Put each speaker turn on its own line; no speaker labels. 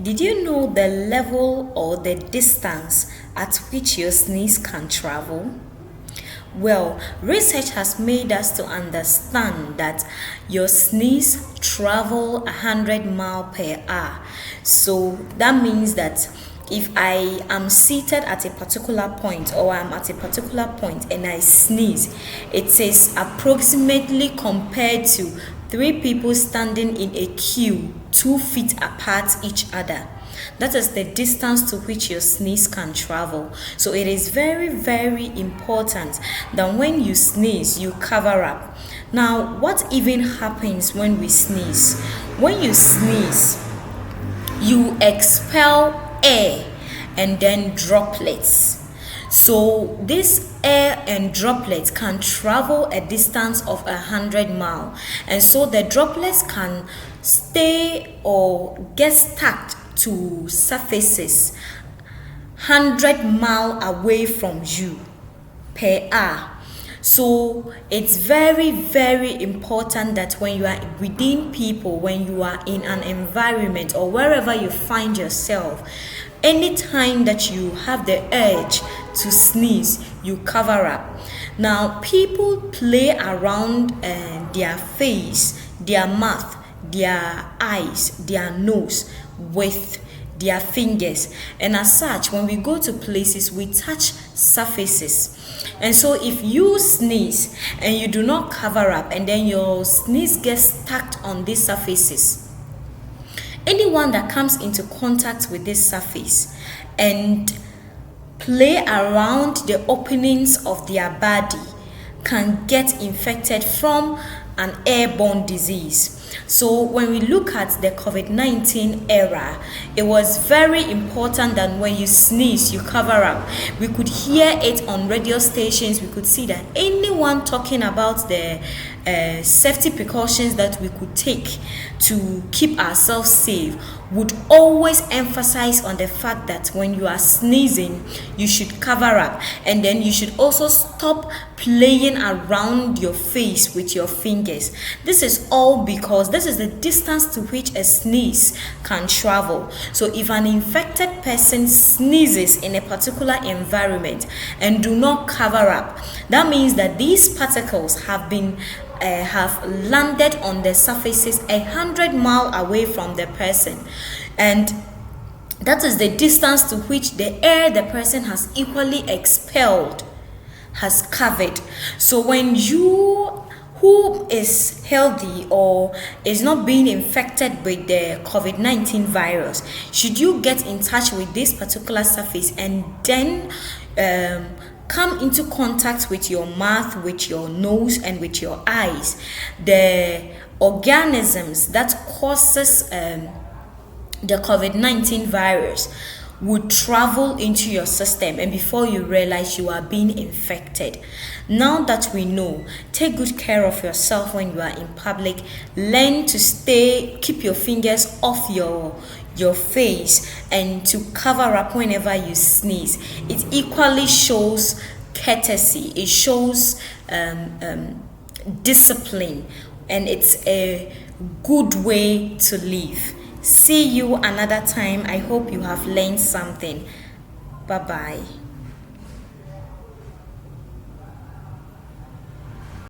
Did you know the level or the distance at which your sneeze can travel? Well, research has made us to understand that your sneeze travel 100 miles per hour. So that means that if I am seated at a particular point or I'm at a particular point and I sneeze, it is approximately compared to three people standing in a queue 2 feet apart each other. That is the distance to which your sneeze can travel. So it is very, very important that when you sneeze, you cover up. Now, what even happens when we sneeze? When you sneeze, you expel air and then droplets. So this air and droplets can travel a distance of 100 miles, and so the droplets can stay or get stuck to surfaces 100 miles away from you per hour. So it's very, very important that when you are within people, when you are in an environment or wherever you find yourself, anytime that you have the urge to sneeze, you cover up. Now, people play around their face, their mouth, their eyes, their nose with their fingers, and as such, when we go to places, we touch surfaces. And so if you sneeze and you do not cover up and then your sneeze gets stuck on these surfaces, anyone that comes into contact with this surface and play around the openings of their body can get infected from an airborne disease. So when we look at the COVID-19 era, it was very important that when you sneeze, you cover up. We could hear it on radio stations. We could see that anyone talking about the safety precautions that we could take to keep ourselves safe would always emphasize on the fact that when you are sneezing, you should cover up, and then you should also stop playing around your face with your fingers. This is all because this is the distance to which a sneeze can travel. So if an infected person sneezes in a particular environment and do not cover up, that means that these particles have landed on the surfaces 100 miles away from the person, and that is the distance to which the air the person has equally expelled has covered. So when you who is healthy or is not being infected with the COVID-19 virus, should you get in touch with this particular surface and then come into contact with your mouth, with your nose, and with your eyes, the organisms that causes the COVID-19 virus would travel into your system, and before you realize, you are being infected. Now that we know, take good care of yourself when you are in public. Learn to keep your fingers off your face and to cover up whenever you sneeze. It equally shows courtesy. It shows discipline, and it's a good way to live. See you another time. I hope you have learned something. Bye bye.